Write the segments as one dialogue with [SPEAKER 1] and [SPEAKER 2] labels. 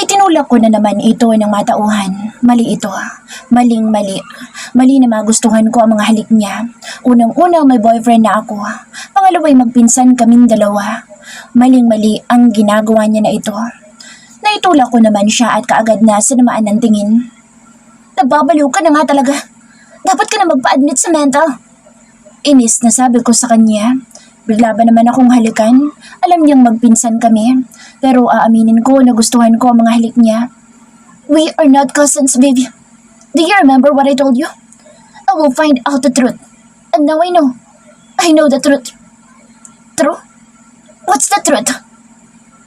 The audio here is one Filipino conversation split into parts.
[SPEAKER 1] Itinulak ko na naman ito ng matauhan. Mali ito. Maling-mali. Mali na magustuhan ko ang mga halik niya. Unang-una may boyfriend na ako. Pangalawa'y magpinsan kaming dalawa. Maling-mali ang ginagawa niya na ito. Naitulak ko naman siya at kaagad na sinamaan ng tingin. Nagbabaliw ka na nga talaga. Dapat ka na magpa-admit sa mental. Inis na sabi ko sa kanya. Bigla ba naman akong halikan? Alam niyang magpinsan kami. Pero aaminin ko na gustuhan ko ang mga halik niya. We are not cousins, baby. Do you remember what I told you? I will find out the truth. And now I know. I know the truth. True? What's the truth?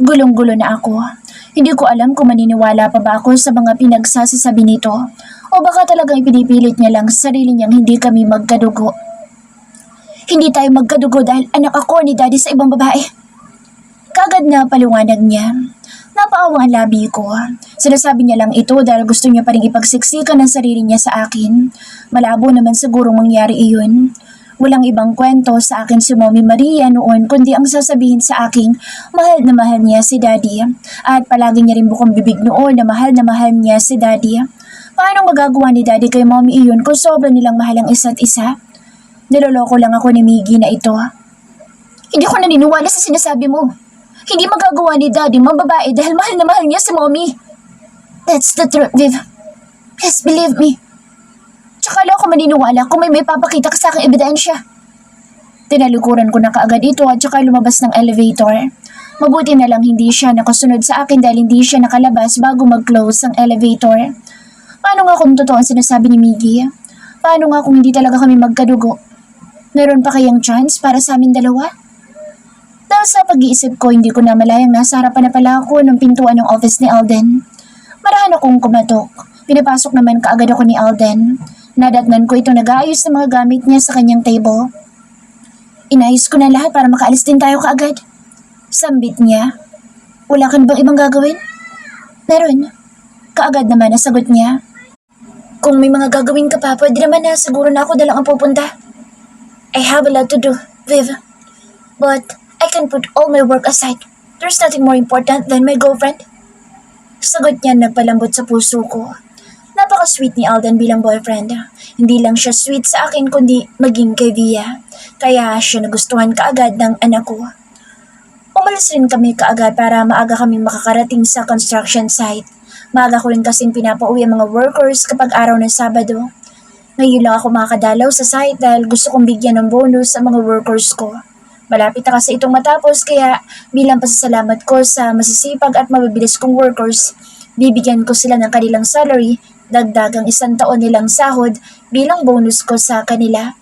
[SPEAKER 1] Gulong-gulo na ako. Hindi ko alam kung maniniwala pa ba ako sa mga pinagsasasabi nito. O baka talagang ipinipilit niya lang sa sarili niyang hindi kami magkadugo. Hindi tayo magkadugo dahil anak ako ni daddy sa ibang babae. Kagad na paliwanag niya. Napaawang ang labi ko. Sinasabi niya lang ito dahil gusto niya pa rin ipagsiksikan ng sarili niya sa akin. Malabo naman siguro mangyari iyon. Walang ibang kwento sa akin si Mommy Maria noon kundi ang sasabihin sa aking mahal na mahal niya si daddy. At palagi niya rin bukang bibig noon na mahal niya si daddy. Paano magagawa ni daddy kay Mommy iyon kung sobrang nilang mahal ang isa't isa? Niloloko lang ako ni Miggy na ito. Hindi ko naniniwala sa sinasabi mo. Hindi magagawa ni daddy mambabae dahil mahal na mahal niya si Mommy. That's the truth, Viv. Please believe me. Tsaka lang ako maniniwala kung may papakita ka sa aking ebidensya. Tinalikuran ko na kaagad ito at tsaka lumabas ng elevator. Mabuti na lang hindi siya nakasunod sa akin dahil hindi siya nakalabas bago mag-close ang elevator. Paano nga kung totoo ang sinasabi ni Miggy? Paano nga kung hindi talaga kami magkadugo? Meron pa kayang chance para sa amin dalawa? Dahil sa pag-iisip ko, hindi ko na malayang nasa harapan na pala ako ng pintuan ng office ni Alden. Marahan akong kumatok. Pinapasok naman kaagad ako ni Alden. Nadatnan ko ito nag-aayos ng mga gamit niya sa kanyang table. Inayos ko na lahat para makaalis din tayo kaagad. Sambit niya. Wala ka na bang ibang gagawin? Meron. Kaagad naman nasagot niya. Kung may mga gagawin ka pa, pwede naman na siguro na ako dalang ang pupunta. I have a lot to do, Viv. But I can put all my work aside. There's nothing more important than my girlfriend. Sagot niya nagpalambot sa puso ko. Napaka-sweet ni Alden bilang boyfriend. Hindi lang siya sweet sa akin kundi maging kay Via. Kaya siya nagustuhan kaagad ng anak ko. Umalis rin kami kaagad para maaga kaming makakarating sa construction site. Maaga ko rin kasing pinapauwi ang mga workers kapag araw ng Sabado. Ngayon lang ako makakadalaw sa site dahil gusto kong bigyan ng bonus sa mga workers ko. Malapit na kasi itong matapos kaya bilang pasasalamat ko sa masisipag at mabibilis kong workers, bibigyan ko sila ng kanilang salary, dagdagang 1 taon nilang sahod bilang bonus ko sa kanila.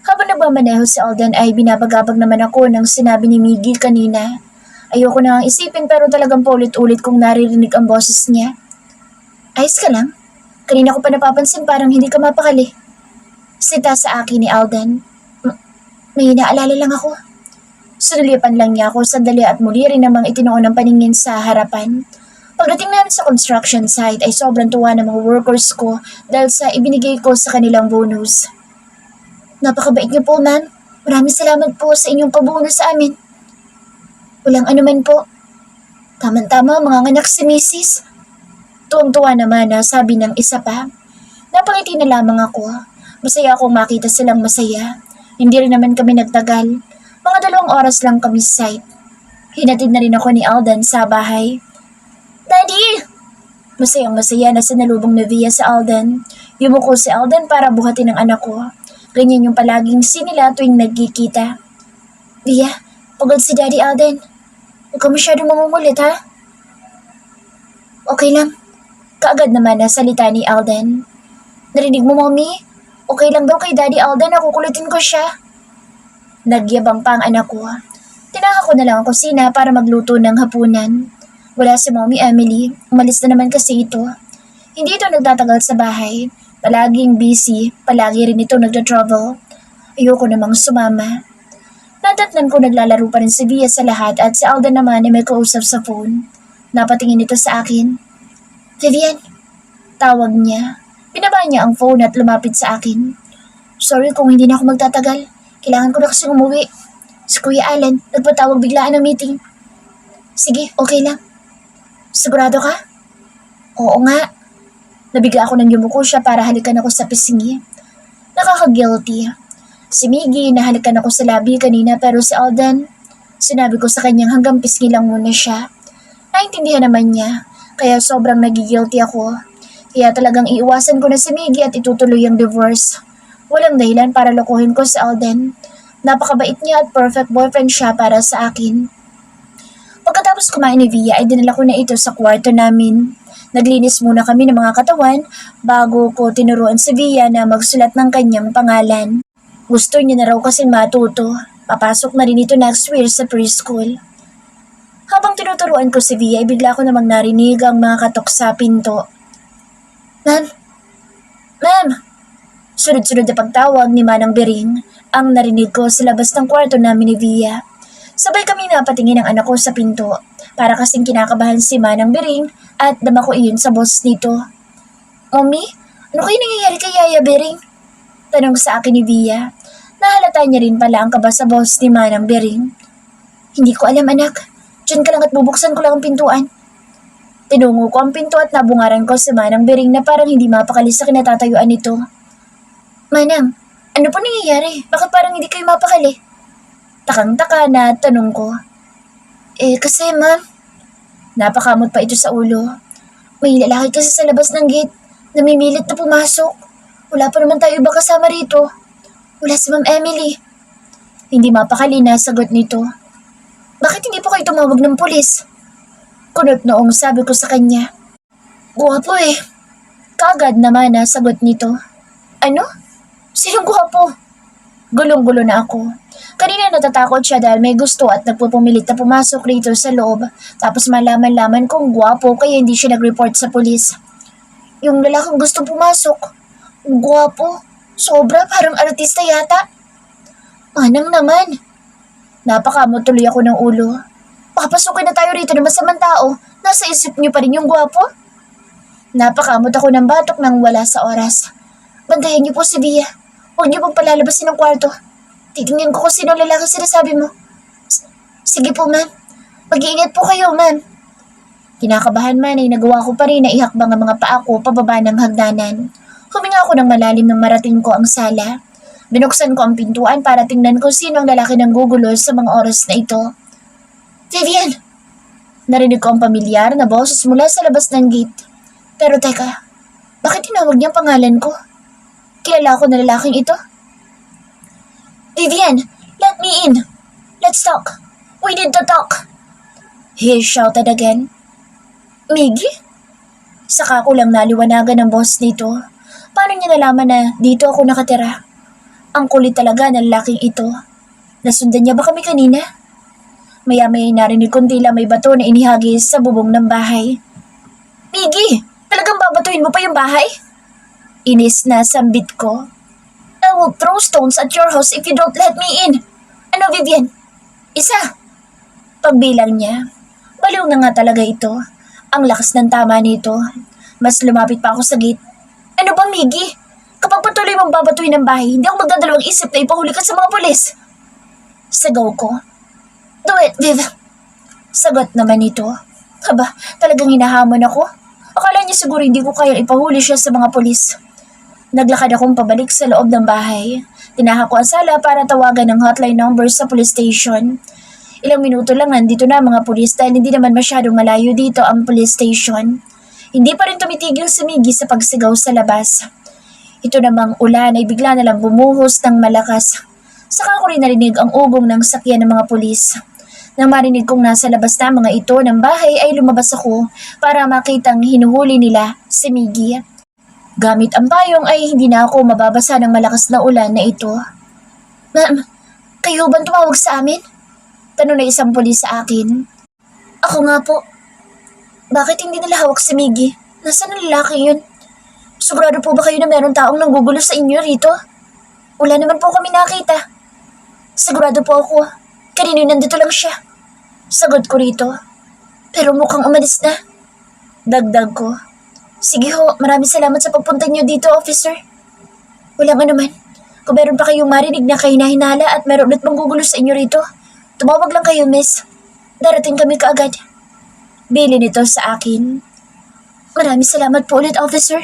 [SPEAKER 1] Habang nagmamaneho si Alden ay binabagabag naman ako ng sinabi ni Miggy kanina. Ayoko na ang isipin pero talagang paulit-ulit kong naririnig ang boses niya. Ayos ka lang? Kanina ko pa napapansin parang hindi ka mapakali. Sita sa akin ni Alden. May inaalala lang ako. Sinulipan lang niya ako sandali at muli rin namang itinoon ng paningin sa harapan. Pagdating namin sa construction site ay sobrang tuwa ng mga workers ko dahil sa ibinigay ko sa kanilang bonus. Napakabait niyo po, ma'am. Maraming salamat po sa inyong pabonus sa amin. Walang anuman po. Tama-tama, mga anak si Mrs. Tuwang-tuwa naman na sabi ng isa pa. Napangiti na lamang ako. Masaya akong makita silang masaya. Hindi rin naman kami nagtagal. Mga 2 oras lang kami sa site. Hinatid na rin ako ni Alden sa bahay. Daddy! Masayang-masaya na sinalubong ni Via sa Alden. Yumuko si Alden para buhatin ang anak ko. Ganyan yung palaging sinila tuwing nagkikita. Via, pagod si Daddy Alden. Huwag ka masyadong mamumulit, ha? Okay lang. Kaagad naman na salita ni Alden. Narinig mo, Mommy? Okay lang daw kay Daddy Alden, nakukulitin ko siya. Nagyabang pa ang anak ko. Tinaka ko na lang ang kusina para magluto ng hapunan. Wala si Mommy Emily, umalis na naman kasi ito. Hindi ito nagtatagal sa bahay. Palaging busy, palagi rin ito nagda-travel. Ayoko namang sumama. Natatnan ko naglalaro pa rin si Via sa lahat at si Alden naman ay may kausap sa phone. Napatingin ito sa akin. Vivian, tawag niya. Pinaba niya ang phone at lumapit sa akin. Sorry kung hindi na ako magtatagal. Kailangan ko na kasi umuwi. Si Kuya Allen, nagpatawag biglaan ng meeting. Sige, okay lang. Sigurado ka? Oo nga, nabigla ako ng yumuko siya para halikan ako sa pisngi. Nakaka-guilty. Si Miggy, nahalikan ako sa labi kanina pero si Alden, sinabi ko sa kanyang hanggang pisngi lang muna siya. Naintindihan naman niya, kaya sobrang nagigilty ako. Kaya talagang iiwasan ko na si Miggy at itutuloy ang divorce. Walang dahilan para lokohin ko si Alden. Napakabait niya at perfect boyfriend siya para sa akin. Pagkatapos kumain ni Via ay dinala ko na ito sa kwarto namin. Naglinis muna kami ng mga katawan bago ko tinuruan si Via na magsulat ng kanyang pangalan. Gusto niya na raw kasing matuto. Papasok na rin ito next year sa preschool. Habang tinuturuan ko si Via ay bigla ko namang narinig ang mga katok sa pinto. Ma'am! Ma'am! Sunod-sunod na pagtawag ni Manang Bering ang narinig ko sa labas ng kwarto namin ni Via. Sabay kami napatingin ng anak ko sa pinto para kasing kinakabahan si Manang Bering at dama ko iyon sa boss nito. Mommy, ano kayo nangyayari kay Yaya Bering? Tanong sa akin ni Via. Nahalata niya rin pala ang kaba sa boss ni Manang Bering. Hindi ko alam anak, diyan ka lang at bubuksan ko lang ang pintuan. Tinungo ko ang pinto at nabungaran ko si Manang Bering na parang hindi mapakali sa kinatatayuan nito. Manang, ano po nangyayari? Bakit parang hindi kayo mapakali? Takang-taka na tanong ko. Kasi ma'am, napakamot pa ito sa ulo. May lalaki kasi sa labas ng gate, namimilit na pumasok. Wala pa naman tayo iba kasama rito. Wala si Ma'am Emily. Hindi mapakali na sagot nito. Bakit hindi po kayo tumawag ng pulis? Kunot noong sabi ko sa kanya. Guwapo eh. Kaagad naman na sagot nito. Ano? Sinong guwapo? Gulong-gulo na ako. Kanina natatakot siya dahil may gusto at nagpupumilit na pumasok rito sa loob. Tapos malaman-laman kong guwapo kaya hindi siya nag-report sa pulis. Yung lalaking gusto pumasok. Guwapo. Sobra parang artista yata. Manang naman. Napakamot tuloy ako ng ulo. Papasukin na tayo rito ng masamang tao. Nasa isip niyo pa rin yung guwapo? Napakamot ako ng batok nang wala sa oras. Bantayan niyo po si Via. Huwag niyo pong palalabasin ng kwarto. Titingnan ko kung sino lalaki sinasabi mo. Sige po, ma'am. Mag-iingat po kayo, ma'am. Kinakabahan man ay nagawa ko pa rin na ihakbang ang mga paa ko pababa ng hagdanan. Huminga ako ng malalim nang marating ko ang sala. Binuksan ko ang pintuan para tingnan kung sino ang lalaki ng gugulo sa mga oras na ito. Vivian! Narinig ko ang pamilyar na boses mula sa labas ng gate. Pero teka, bakit tinawag niya ang pangalan ko? Kilala ko na lalaking ito? Vivian, let me in. Let's talk. We need to talk. He shouted again. Miggy? Saka ko lang naliwanagan ng boss nito. Paano niya nalaman na dito ako nakatira? Ang kulit talaga ng lalaking ito. Nasundan niya ba kami kanina? Maya-maya narinig kong tila may bato na inihagis sa bubong ng bahay. Miggy, talagang babatuhin mo pa yung bahay? Inis na sambit ko. I will throw stones at your house if you don't let me in. Ano, Vivian? Isa. Pagbilang niya. Baliw na nga talaga ito. Ang lakas ng tama nito. Mas lumapit pa ako sa gate. Ano ba, Miggy? Kapag patuloy mong babatuhin ng bahay, hindi ako magdadalawang isip na ipahuli ka sa mga pulis. Sagaw ko. Do it, Viv. Sagot naman ito. Aba, talagang hinahamon ako. Akala niya siguro hindi ko kayang ipahuli siya sa mga pulis. Naglakad akong pabalik sa loob ng bahay. Tinahak ko ang sala para tawagan ng hotline number sa police station. Ilang minuto lang nandito na mga pulis dahil hindi naman masyadong malayo dito ang police station. Hindi pa rin tumitigil si Miggy sa pagsigaw sa labas. Ito namang ulan ay bigla na lang bumuhos ng malakas. Saka ko rin narinig ang ugong ng sakyan ng mga pulis. Nang marinig kong nasa labas na mga ito ng bahay ay lumabas ako para makitang hinuhuli nila si Miggy. Gamit ang payong ay hindi na ako mababasa ng malakas na ulan na ito. Ma'am, kayo bang tumawag sa amin? Tanong na isang pulis sa akin. Ako nga po. Bakit hindi nila hawak si Miggy? Nasaan ang lalaki yun? Sigurado po ba kayo na meron taong nanggugulo sa inyo rito? Wala naman po kami nakita. Sigurado po ako. Kanino nandito lang siya. Sagot ko rito. Pero mukhang umalis na. Dagdag ko. Sige ho, maraming salamat sa pagpunta niyo dito, officer. Walang anuman. Kung meron pa kayong marinig na kahinahinala at meron ulit manggugulo sa inyo rito, tumawag lang kayo, miss. Darating kami kaagad. Bili nito sa akin. Maraming salamat po ulit, officer.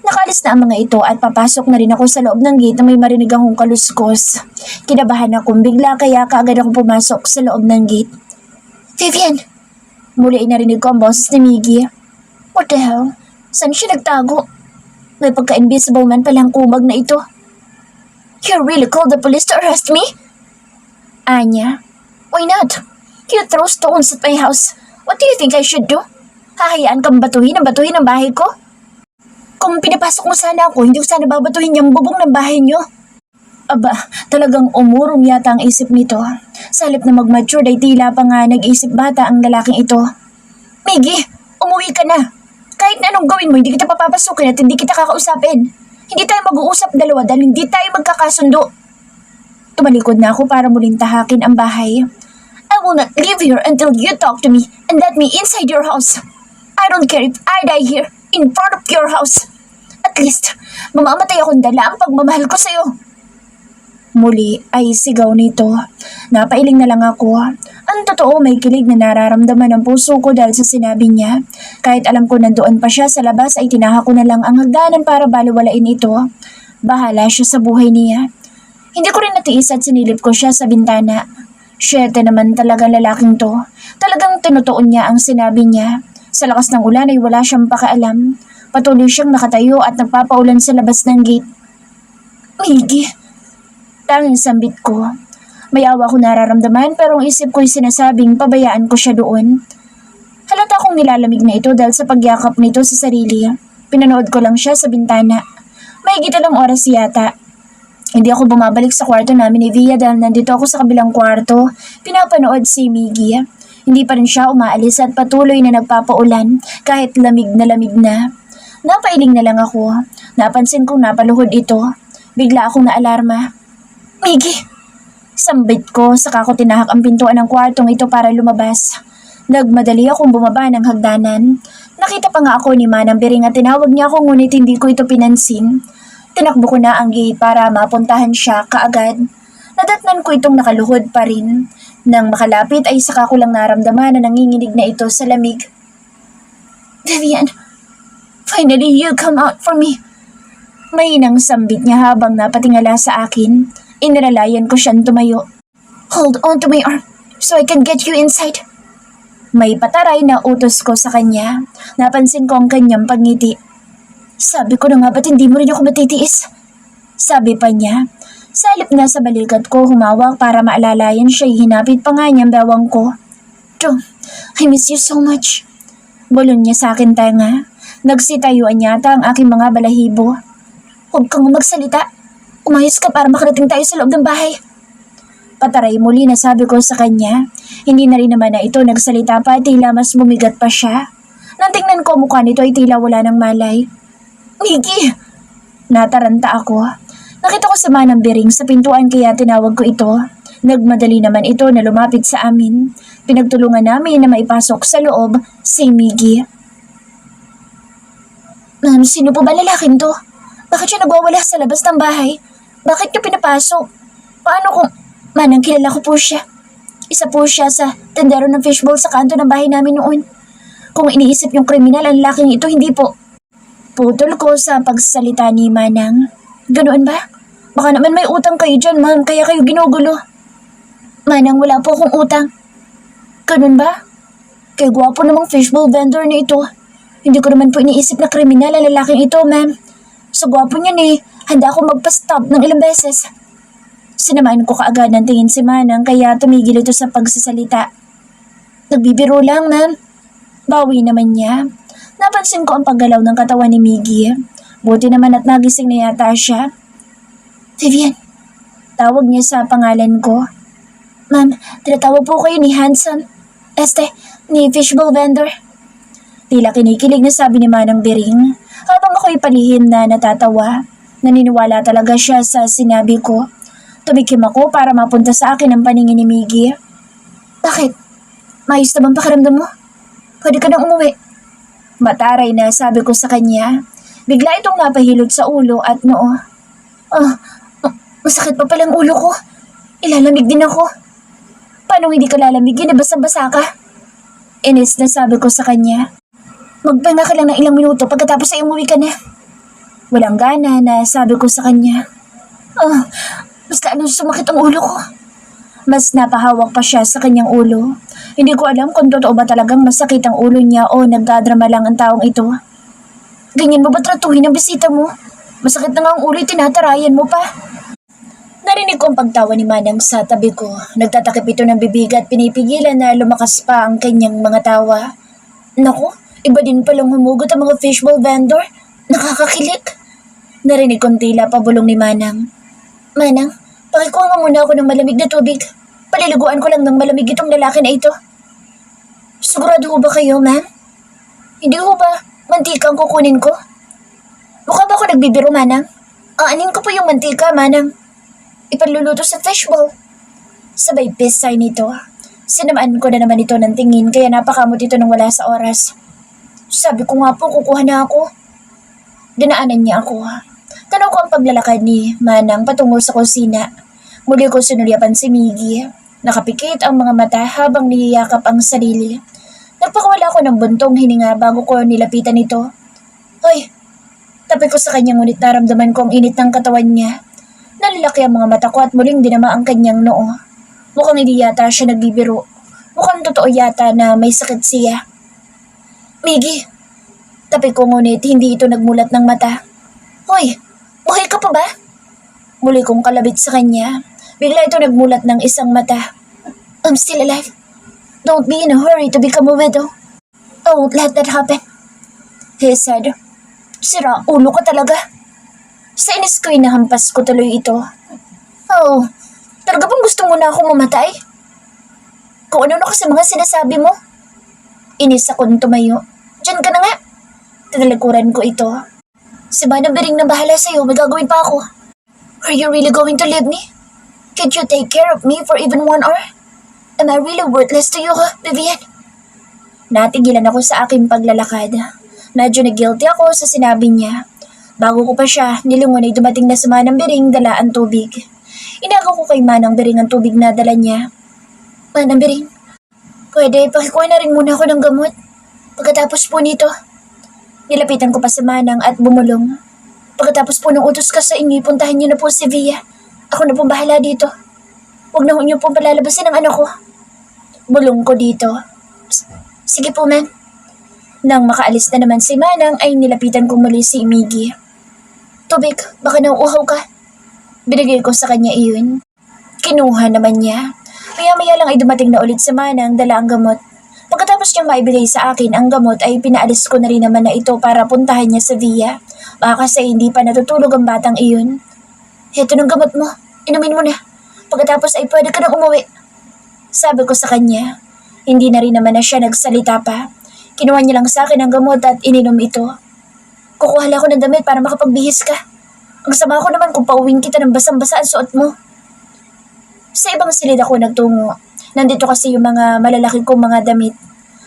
[SPEAKER 1] Nakaalis na ang mga ito at papasok na rin ako sa loob ng gate na may marinig akong kaluskos. Kinabahan akong bigla kaya kaagad akong pumasok sa loob ng gate. Vivian! Muli ay narinig ko ang boses ni Miggy. What the hell? Saan siya nagtago? May pagka-invisible man palang kumag na ito. You really called the police to arrest me? Anya, why not? You throw stones at my house. What do you think I should do? Hahayaan kang batuhin ang bahay ko? Kung pinapasok mo sana ako, hindi ko sana babatuhin yung bubong ng bahay niyo. Aba, talagang umurong yata ang isip nito. Sa halip na mag-mature ay tila pa nga nag-isip bata ang lalaking ito. Miggy, umuwi ka na. Kahit na anong gawin mo, hindi kita papapasukin at hindi kita kakausapin. Hindi tayo mag-uusap dalawa dahil hindi tayo magkakasundo. Tumalikod na ako para muling tahakin ang bahay. I will not leave here until you talk to me and let me inside your house. I don't care if I die here in front of your house. At least, mamamatay akong dala ang pagmamahal ko sa'yo. Muli ay sigaw nito. Napailing na lang ako. Ang totoo, may kilig na nararamdaman ng puso ko dahil sa sinabi niya. Kahit alam ko nandoon pa siya sa labas ay tinaha ko na lang ang hagdanan para baliwalain ito. Bahala siya sa buhay niya. Hindi ko rin natiis at sinilip ko siya sa bintana. Syete naman talagang lalaking to. Talagang tinutuon niya ang sinabi niya. Sa lakas ng ulan ay wala siyang pakaalam. Patuloy siyang nakatayo at nagpapaulan sa labas ng gate. Miggy! Tanging sambit ko. May awa ko nararamdaman pero ang isip ko'y sinasabing pabayaan ko siya doon. Halata kong nilalamig na ito dahil sa pagyakap nito sa sarili. Pinanood ko lang siya sa bintana. Mahigit ilang oras yata. Hindi ako bumabalik sa kwarto namin ni Via dahil nandito ako sa kabilang kwarto. Pinapanood si Miggy. Hindi pa rin siya umaalis at patuloy na nagpapaulan kahit lamig na. Napailing na lang ako. Napansin kong napaluhod ito. Bigla akong naalarma. Miggy! Sambit ko, saka ko tinahak ang pintuan ng kwartong ito para lumabas. Nagmadali akong bumaba ng hagdanan. Nakita pa nga ako ni Manang Bering at tinawag niya ako ngunit hindi ko ito pinansin. Tinakbo ko na ang gate para mapuntahan siya kaagad. Nadatnan ko itong nakaluhod pa rin. Nang makalapit ay saka ko lang naramdaman na nanginginig na ito sa lamig. Vivian, finally you come out for me. Mainang sambit niya habang napatingala sa akin. Inilalayan ko siyang tumayo. Hold on to my arm so I can get you inside. May pataray na utos ko sa kanya. Napansin ko ang kanyang pagngiti. Sabi ko na nga ba't hindi mo rin ako matitiis? Sabi pa niya. Sa halip na sa balikat ko humawak para maalalayan siya, hinapit pa nga niyang bewang ko. Dong, I miss you so much. Bulon niya sa akin tanga. Nagsitayuan yata ang aking mga balahibo. Huwag kang magsalita. Umayos ka para makarating tayo sa loob ng bahay. Pataray muli na sabi ko sa kanya. Hindi na rin naman na ito nagsalita pa, tila mas bumigat pa siya. Nang tingnan ko mukha nito ay tila wala ng malay. Miggy! Nataranta ako. Nakita ko sa Manang Bering sa pintuan kaya tinawag ko ito. Nagmadali naman ito na lumapit sa amin. Pinagtulungan namin na maipasok sa loob si Miggy. Ma'am, sino po ba lalaking to? Bakit siya nagwawala sa labas ng bahay? Bakit niyo pinapasok? Paano kung... Manang, kilala ko po siya. Isa po siya sa tendero ng fishbowl sa kanto ng bahay namin noon. Kung iniisip yung kriminal ang lalaking ito, hindi po. Putol ko sa pagsasalita ni Manang. Ganoon ba? Baka naman may utang kayo dyan, ma'am, kaya kayo ginugulo. Manang, wala po akong utang. Ganoon ba? Kay gwapo namang fishbowl vendor na ito. Hindi ko naman po iniisip na kriminal ang lalaking ito, ma'am. Sa gwapo niyan handa akong magpa-stop ng ilang beses. Sinamaan ko kaagad ng tingin si Manang kaya tumigil ito sa pagsasalita. Nagbibiro lang, ma'am. Bawi naman niya. Napansin ko ang paggalaw ng katawan ni Miggy. Buti naman at nagising na yata siya. Vivian, tawag niya sa pangalan ko. Ma'am, tinatawag po kayo ni Hanson. Ni fishbowl vendor. Tila kinikilig na sabi ni Manang Bering. Habang ako'y palihim na natatawa, naniniwala talaga siya sa sinabi ko. Tumikim ako para mapunta sa akin ang paningin ni Miggy. Bakit? Maayos na bang pakiramdam mo? Pwede ka nang umuwi. Mataray na sabi ko sa kanya. Bigla itong napahilot sa ulo at noo. Masakit pa palang ulo ko. Ilalamig din ako. Paano hindi ka lalamigin na basang-basa ka? Inis na sabi ko sa kanya. Magpahinga ka lang ng ilang minuto pagkatapos ay umuwi ka na. Walang gana na sabi ko sa kanya. Mas lalo sumakit ang ulo ko. Mas napahawak pa siya sa kanyang ulo. Hindi ko alam kung totoo ba talagang masakit ang ulo niya o nagdadrama lang ang taong ito. Ganyan mo ba tratuhin ang bisita mo? Masakit na nga ang ulo, tinatarayan mo pa. Narinig ko ang pagtawa ni Manang sa tabi ko. Nagtatakip ito ng bibig at pinipigilan na lumakas pa ang kanyang mga tawa. Naku, iba din palang humugot ang mga fishbowl vendor. Nakakakilig. Narinig kong tila pabulong ni Manang. Manang, pakikuha nga muna ako ng malamig na tubig. Paliliguan ko lang ng malamig itong lalaki na ito. Sigurado ho ba kayo, ma'am? Hindi ho ba mantika ang kukunin ko? Mukha ba ako nagbibiro, Manang? Aanin ko po yung mantika, Manang. Ipanluluto sa fishbowl. Sabay pisay nito. Sinamaan ko na naman ito ng tingin kaya napakamot ito nang wala sa oras. Sabi ko nga po, kukuha na ako. Dinaanan niya ako. Tanaw ko ang paglalakad ni Manang patungo sa kusina. Muli ko sinulyapan si Miggy. Nakapikit ang mga mata habang niyayakap ang sarili. Nagpakawala ko ng buntong hininga bago ko nilapitan ito. Hoy! Tabi ko sa kanya ngunit naramdaman ko ang init ng katawan niya. Nalalaki ang mga mata ko at muling dinama ang kanyang noo. Mukhang hindi yata siya nagbibiro. Mukhang totoo yata na may sakit siya. Miggy! Tabi ko ngunit hindi ito nagmulat ng mata. Hoy! Buhay ka pa ba? Muli kong kalabit sa kanya. Bigla ito nagmulat ng isang mata. I'm still alive. Don't be in a hurry to become a widow. I won't let that happen. He said. Sira, ulo ka talaga. Sa inis ko'y nahampas ko tuloy ito. Oh, talaga bang gusto mo na akong mamatay? Kung ano na kasi mga sinasabi mo. Inis akong tumayo. Diyan ka na nga. Tinalikuran ko ito. Si Manang Bering na bahala sa'yo, may gagawin pa ako. Are you really going to leave me? Could you take care of me for even 1 hour? Am I really worthless to you, Vivian? Natigilan ako sa aking paglalakad. Medyo na-guilty ako sa sinabi niya. Bago ko pa siya, nilingon ay dumating na si Manang Bering dala ang tubig. Inagaw ko kay Manang Bering ang tubig na dala niya. Manang Bering, pwede pakikuha na rin muna ako ng gamot. Pagkatapos po nito, nilapitan ko pa si Manang at bumulong. Pagkatapos po ng utos ka sa inyo, puntahan niyo na po si Via. Ako na pong bahala dito. Huwag na niyo pong palalabasin ang anak ko. Bulong ko dito. Sige po, ma'am. Nang makaalis na naman si Manang ay nilapitan ko muli si Miggy. Tubig, baka nauuhaw ka. Binigay ko sa kanya iyon. Kinuha naman niya. Maya-maya lang ay dumating na ulit si Manang dala ang gamot. Pagkatapos niyang maibigay sa akin ang gamot ay pinaalis ko na rin naman na ito para puntahan niya sa Via. Baka kasi hindi pa natutulog ang batang iyon. Heto ng gamot mo, inumin mo na. Pagkatapos ay pwede ka nang umuwi. Sabi ko sa kanya. Hindi na rin naman na siya nagsalita pa. Kinuha niya lang sa akin ang gamot at ininom ito. Kukuha lang ako ng damit para makapagbihis ka. Ang sama ko naman kung pauwing kita ng basang-basa ang suot mo. Sa ibang silid ako nagtungo. Nandito kasi yung mga malalaki kong mga damit.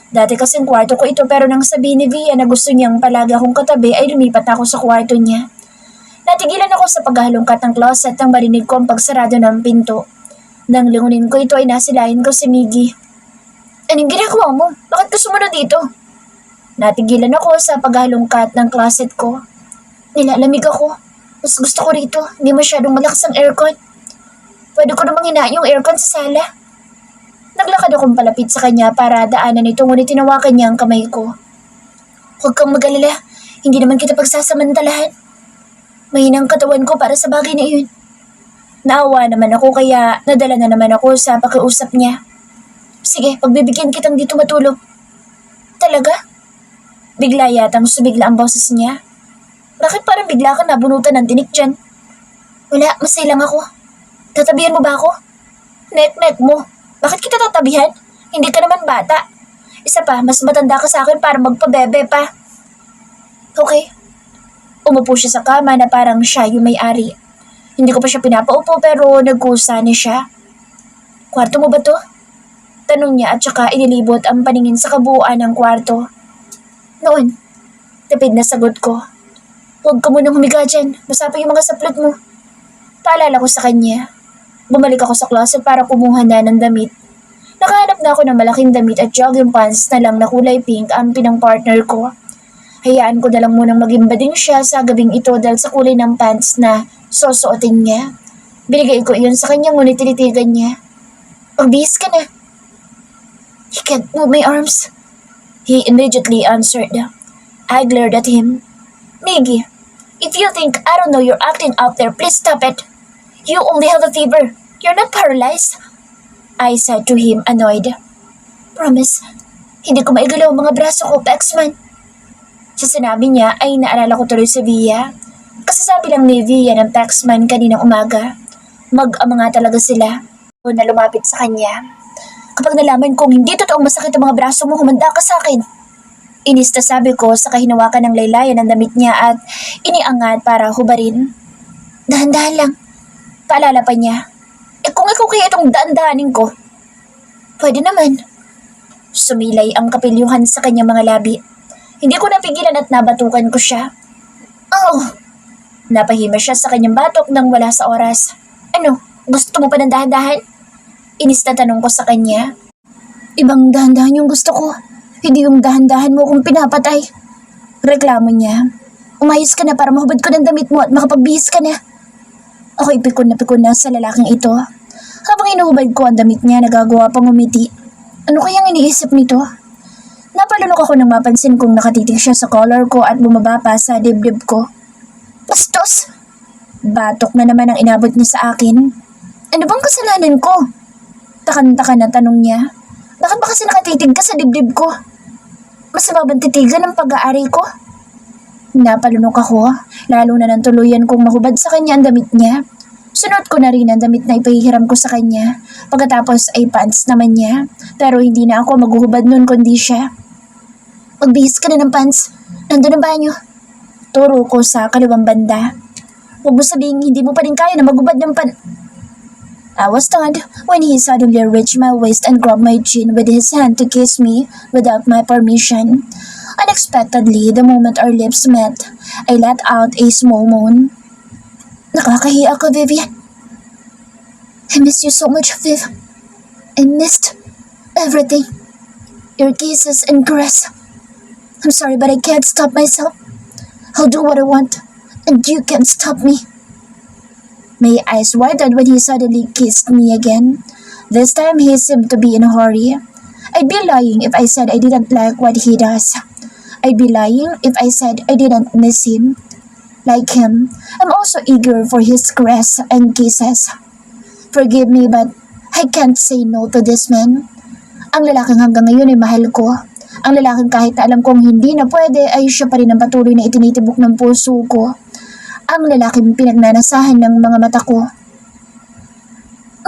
[SPEAKER 1] Dati kasing kwarto ko ito pero nang sabihin ni Via na gusto niyang palagi akong katabi ay lumipat ako sa kwarto niya. Natigilan ako sa paghalungkat ng closet nang marinig ko ang pagsarado ng pinto. Nang lingunin ko ito ay nasilayan ko si Miggy. Anong ginagawa mo? Bakit ka sumunod dito? Natigilan ako sa paghalungkat ng closet ko. Nilalamig ako. Mas gusto ko rito. Hindi masyadong malakas ang aircon. Pwede ko namang hinaan yung aircon sa sala. Naglakad akong palapit sa kanya para daanan ito ngunit tinawakan niya ang kamay ko. Huwag kang mag-alala. Hindi naman kita pagsasamantalahan. Mahinang katawan ko para sa bagay na iyon. Naawa naman ako kaya nadala na naman ako sa pakiusap niya. Sige, pagbibigyan kitang dito matulog. Talaga? Bigla yatang sumigla ang boses niya. Bakit parang bigla ka nabunutan ng tinik dyan? Wala, masay lang ako. Tatabihan mo ba ako? Nek-nek mo. Bakit kita tatabihan? Hindi ka naman bata. Isa pa, mas matanda ka sa akin para magpabebe pa. Okay. Umupo siya sa kama na parang siya yung may-ari. Hindi ko pa siya pinapaupo pero nagkusa ni siya. Kwarto mo ba to? Tanong niya at saka inilibot ang paningin sa kabuuan ng kwarto. Noon, tipid na sagot ko. Huwag ka munang humiga dyan. Basa pa yung mga saplot mo. Paalala ko sa kanya. Bumalik ako sa closet para kumuha na ng damit. Nakahanap na ako ng malaking damit at jogging pants na lang na kulay pink ang pinang partner ko. Hayaan ko na lang munang maging bading siya sa gabing ito dahil sa kulay ng pants na susuotin niya. Binigay ko iyon sa kanya ngunit tinitigan niya. Magbihis ka na. He can't move my arms. He immediately answered. I glared at him. Miggy, if you think I don't know you're acting out there, please stop it. You only have a fever. You're not paralyzed. I said to him, annoyed. Promise, hindi ko maigalaw ang mga braso ko, Paxman. Sa sinabi niya ay naalala ko tuloy si Via. Kasasabi lang ni Via ng Paxman kaninang umaga. Mag-ama nga talaga sila. O na lumapit sa kanya. Kapag nalaman kong hindi totoong masakit ang mga braso mo, humanda ka sa akin. Inis na sabi ko sa kahinawakan ng laylayan ng damit niya at iniangat para hubarin. Dahan-dahan lang. Paalala pa niya. Kung ikaw kaya itong daan-dahanin ko. Pwede naman. Sumilay ang kapilyuhan sa kanyang mga labi. Hindi ko napigilan at nabatukan ko siya. Oh! Napahima siya sa kanyang batok nang wala sa oras. Ano? Gusto mo pa ng dahan-dahan? Inis na tanong ko sa kanya. Ibang dahan-dahan yung gusto ko. Hindi yung dahan-dahan mo kung pinapatay. Reklamo niya. Umayos ka na para mahubad ko ng damit mo at makapagbihis ka na. Ako pikon na sa lalaking ito. Habang inuhubad ko ang damit niya, nagagawa pang umiti. Ano kayang iniisip nito? Napalunok ako nang mapansin kong nakatitig siya sa collar ko at bumaba pa sa dibdib ko. Bastos! Batok na naman ang inabot niya sa akin. Ano bang kasalanan ko? Takan-takan na tanong niya. Bakit ba kasi nakatitig ka sa dibdib ko? Masama bang titigan ang pag-aari ko? Napalunok ako, lalo na nang tuluyan kong mahubad sa kanya ang damit niya. Sunod ko na rin ang damit na ipahihiram ko sa kanya. Pagkatapos ay pants naman niya. Pero hindi na ako maghuhubad nun kundi siya. Magbihis ka na ng pants. Nandun ang banyo. Turo ko sa kaliwang banda. Huwag mo sabihin hindi mo pa rin kaya na maghubad ng I was stunned when he suddenly reached my waist and grabbed my chin with his hand to kiss me without my permission. Unexpectedly, the moment our lips met, I let out a small moan. Nakakahiya ka, Vivian. I miss you so much, Viv. I missed everything. Your kisses and caress. I'm sorry, but I can't stop myself. I'll do what I want, and you can't stop me. My eyes widened when he suddenly kissed me again. This time he seemed to be in a hurry. I'd be lying if I said I didn't like what he does. I'd be lying if I said I didn't miss him. Like him, I'm also eager for his caress and kisses. Forgive me, but I can't say no to this man. Ang lalaking hanggang ngayon ay mahal ko. Ang lalaking kahit na alam kong hindi na pwede ay siya pa rin ang patuloy na itinitibok ng puso ko. Ang lalaking pinagnanasahan ng mga mata ko.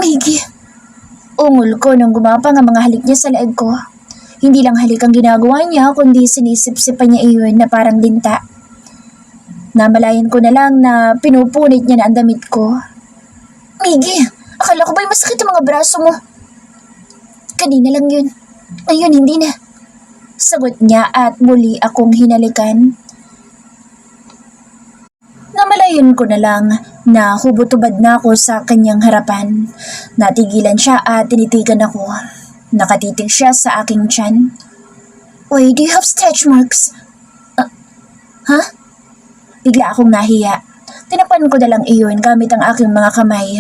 [SPEAKER 1] Miggy. Ungol ko nang gumapang ang mga halik niya sa leeg ko. Hindi lang halik ang ginagawa niya, kundi sinisip-sipan niya iyon na parang linta. Namalayan ko na lang na pinupunit niya na ang damit ko. Miggy, akala ko ba'y masakit ang mga braso mo? Kanina lang yun. Ngayon hindi na. Sagot niya at muli akong hinalikan. Namalayan ko na lang na hubot-hubad na ako sa kanyang harapan. Natigilan siya at tinitigan ako. Nakatitig siya sa aking tiyan. Why do you have stretch marks? Huh? Bigla akong nahiya. Tinakpan ko na lang iyon gamit ang aking mga kamay.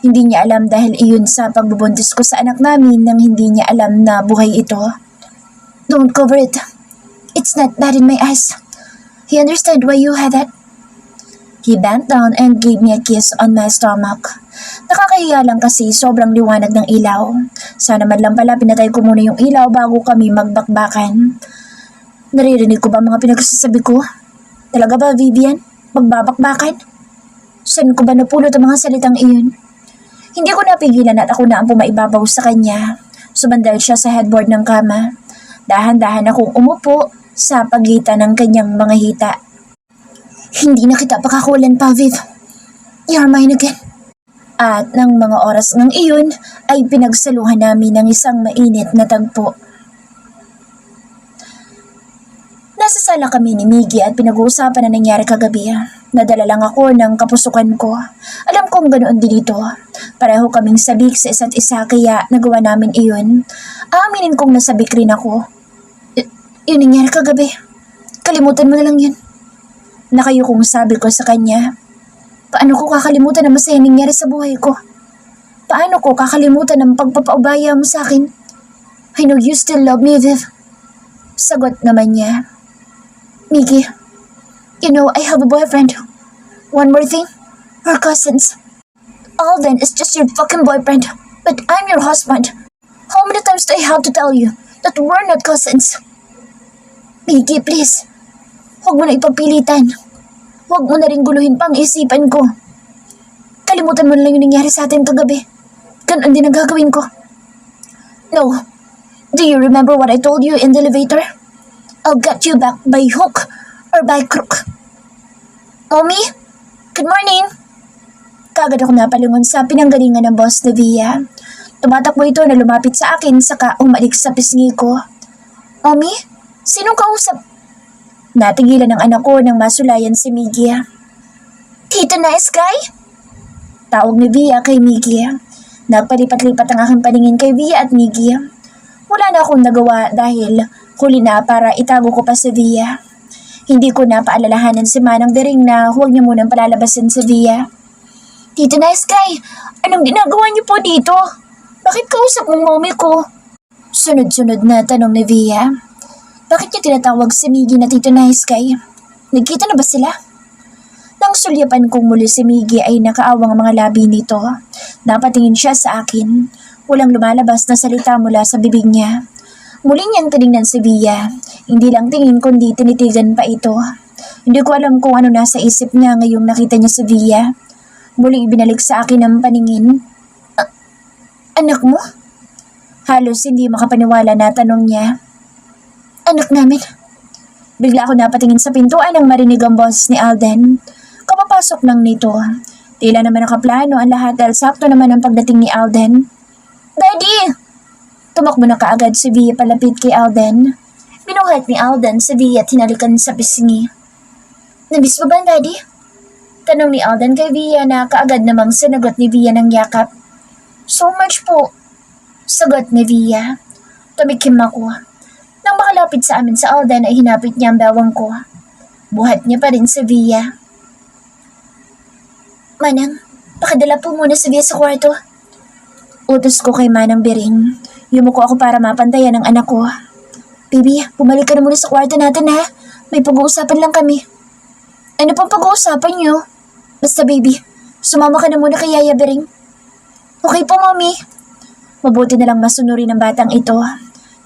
[SPEAKER 1] Hindi niya alam dahil iyon sa pagbubuntis ko sa anak namin nang hindi niya alam na buhay ito. Don't cover it. It's not bad in my eyes. He understood why you had that. He bent down and gave me a kiss on my stomach. Nakakahiya lang kasi sobrang liwanag ng ilaw. Sana man lang pala pinatay ko muna yung ilaw bago kami magbakbakan. Naririnig ko ba mga pinagsasabi ko? Talaga ba, Vivian? Magbabakbakan? Saan ko ba napulot ang mga salitang iyon? Hindi ko napigilan at ako na ang pumaibabaw sa kanya. Sumandal siya sa headboard ng kama. Dahan-dahan akong umupo sa pagitan ng kanyang mga hita. Hindi na kita pakakulan pa, Viv. You're mine again. At ng mga oras ng iyon ay pinagsaluhan namin ng isang mainit na tagpo. Nasa sala kami ni Miggy at pinag-uusapan na nangyari kagabi. Nadala lang ako ng kapusukan ko. Alam kong ganoon din ito. Pareho kaming sabik sa isa't isa kaya nagawa namin iyon. Aaminin kong nasabik rin ako. Yun nangyari kagabi. Kalimutan mo na lang yun. Nakayukong sabi ko sa kanya. Paano ko kakalimutan ang masayang nangyari sa buhay ko? Paano ko kakalimutan ang pagpapaubaya mo sa akin? I know you still love me, Viv. Sagot naman niya. Miggy, you know I have a boyfriend. One more thing, we're cousins. Alden is just your fucking boyfriend, but I'm your husband. How many times do I have to tell you that we're not cousins? Miggy, please. Huwag mo na ipagpilitan. Huwag mo na rin guluhin pang isipan ko. Kalimutan mo na lang yung nangyari sa atin kagabi. Ganon din ang gagawin ko. No. Do you remember what I told you in the elevator? I'll get you back by hook or by crook. Mommy? Good morning! Kagad ako napalingon sa pinanggalingan ng boss na Via. Tumatakbo ito na lumapit sa akin saka umalik sa pisngi ko. Mommy? Sinong kausap? Natigilan ng anak ko nang masulayan si Miggy. Tita Nice Guy? Tawag ni Via kay Miggy. Nagpalipat-lipat ang aking paningin kay Via at Miggy. Wala na akong nagawa dahil huli na para itago ko pa si Via. Hindi ko na paalalahanan si Manang Bering na huwag niya munang palalabasin si Via. Tita Nice Guy, anong ginagawa niyo po dito? Bakit kausap mong mommy ko? Sunod-sunod na tanong ni Via. Bakit niya tinatawag si Miggy na Tita Nice Guy? Nagkita na ba sila? Nang sulyapan kong muli si Miggy ay nakaawang ang mga labi nito. Napatingin siya sa akin. Walang lumalabas na salita mula sa bibig niya. Muli niyang tinignan si Via. Hindi lang tingin kundi tinitigan pa ito. Hindi ko alam kung ano nasa isip niya ngayong nakita niya si Via. Muling ibinalik sa akin ang paningin. Anak mo? Halos hindi makapaniwala na tanong niya. Anak namin. Bigla ako napatingin sa pintuan nang marinig ang boses ni Alden. Kapapasok lang nito. Tila naman nakaplano ang lahat dahil sakto naman ang pagdating ni Alden. Daddy! Tumakbo na kaagad si Via palapit kay Alden. Binuhat ni Alden si Via at hinalikan sa pisngi. Nabis mo ba, Daddy? Tanong ni Alden kay Via na kaagad namang sinagot ni Via ng yakap. So much po. Sagot ni Via. Tumikim ako. Nang makalapit sa amin sa Alden ay hinapit niya ang bawang ko. Buhat niya pa rin si Via. Manang, pakadala po muna si Via sa kwarto. Utos ko kay Manang Bering. Yumuko ako para mapantayan ang anak ko. Baby, bumalik ka na muna sa kwarto natin ha. May pag-uusapan lang kami. Ano pang pag-uusapan niyo? Basta baby, sumama ka na muna kay Yaya Bering. Okay po, Mommy. Mabuti na lang masunurin ng batang ito.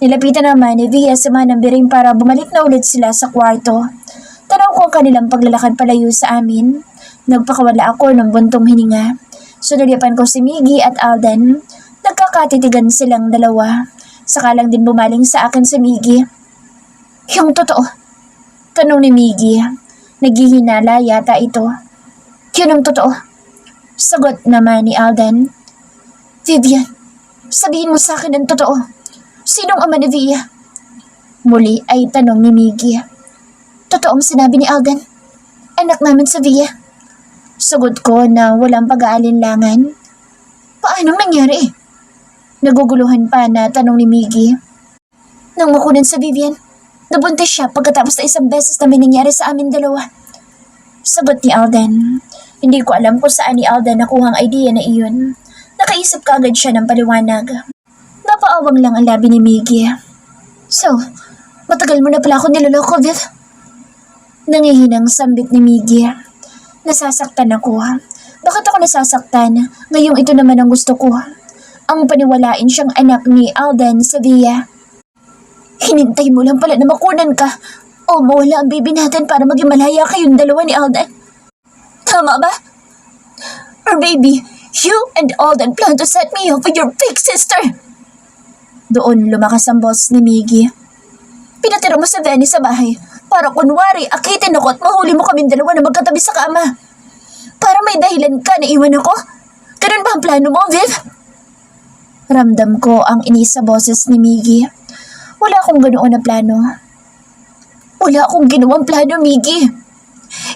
[SPEAKER 1] Nilapitan naman ni Via si Manang Bering para bumalik na ulit sila sa kwarto. Tanaw ko ang kanilang paglalakad palayo sa amin. Nagpakawala ako ng buntong hininga. Sunulyapan ko si Miggy at Alden. Nagkakatitigan silang dalawa. Saka lang din bumaling sa akin si Miggy. Yung totoo? Tanong ni Miggy. Naghihinala yata ito. Yun ang totoo. Sagot naman ni Alden. Vivian, sabihin mo sa akin ang totoo. Sinong ama ni Via? Muli ay tanong ni Miggy. Totoong sinabi ni Alden. Anak namin sa Via. Sagot ko na walang pag-aalinlangan. Paanong nangyari? Naguguluhan pa na tanong ni Miggy. Nang makunan sa Vivian, nabuntis siya pagkatapos na isang beses na may nangyari sa amin dalawa. Sagot ni Alden. Hindi ko alam kung saan ni Alden nakuha ang idea na iyon. Nakaisip kaagad siya ng paliwanag. Napaawang lang ang labi ni Miggy. So, matagal mo na pala ako niloloko, Viv? Nangihinang sambit ni Miggy. Nasasaktan ako. Bakit ako nasasaktan? Ngayong ito naman ang gusto ko. Ang paniwalain siyang anak ni Alden sa Via. Hinintay mo lang pala na makunan ka o mawala ang baby natin para maging malaya kayong dalawa ni Alden. Tama ba? Or baby, you and Alden plan to set me up with your fake sister. Doon lumakas ang boss ni Miggy. Pinatira mo sa Venice sa bahay para kunwari akitin ako at mahuli mo kaming dalawa na magkatabi sa kama. Para may dahilan ka na iwan ako? Ganun ba ang plano mo, Viv? Ramdam ko ang inis sa boses ni Miggy. Wala akong ganoon na plano. Wala akong ginawang plano, Miggy.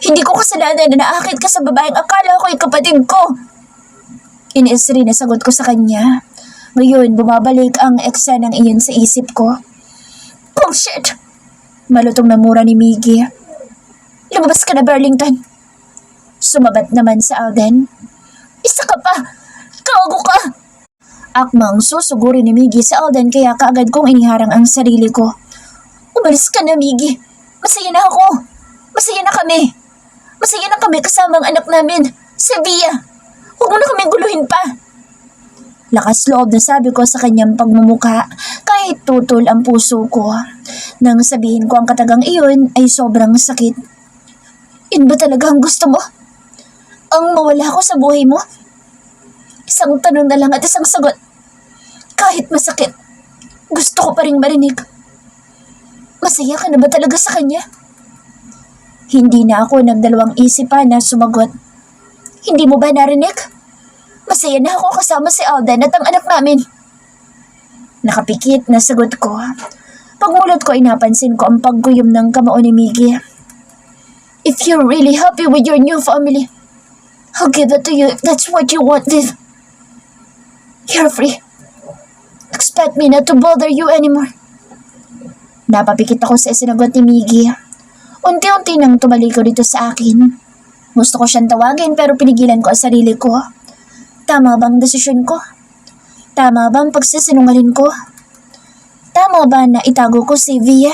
[SPEAKER 1] Hindi ko kasalanan na naakit ka sa babaeng akala ko'y kapatid ko. Iniis rin na sagot ko sa kanya. Ngayon, bumabalik ang eksenang iyon sa isip ko. Bullshit! Malutong na mura ni Miggy. Lumabas ka na, Burlington. Sumabat naman sa Alden. Isa ka pa! Kawago ka! Akmang susuguri ni Miggy sa Alden kaya kaagad kong iniharang ang sarili ko. Umalis ka na, Miggy. Masaya na ako. Masaya na kami. Masaya na kami kasama ang anak namin, si Bia. Huwag mo na kaming guluhin pa. Lakas loob na sabi ko sa kanyang pagmumuka kahit tutol ang puso ko. Nang sabihin ko ang katagang iyon ay sobrang sakit. Yun ba talaga ang gusto mo? Ang mawala ko sa buhay mo? Isang tanong na lang at isang sagot. Kahit masakit, gusto ko pa rin marinig. Masaya ka na ba talaga sa kanya? Hindi na ako nagdalawang isipan na sumagot. Hindi mo ba narinig? Masaya na ako kasama si Alden at ang anak namin. Nakapikit na sagot ko. Pagmulot ko ay napansin ko ang pagguyom ng kamao ni Miggy. If you're really happy with your new family, I'll give it to you if that's what you want, Viv. You're free. Expect me not to bother you anymore. Napapikit ako sa sinagot ni Miggy. Unti-unti nang tumalikod dito sa akin. Gusto ko siyang tawagin pero pinigilan ko ang sarili ko. Tama bang desisyon ko? Tama bang pagsisinungaling ko? Tama ba na itago ko si Via?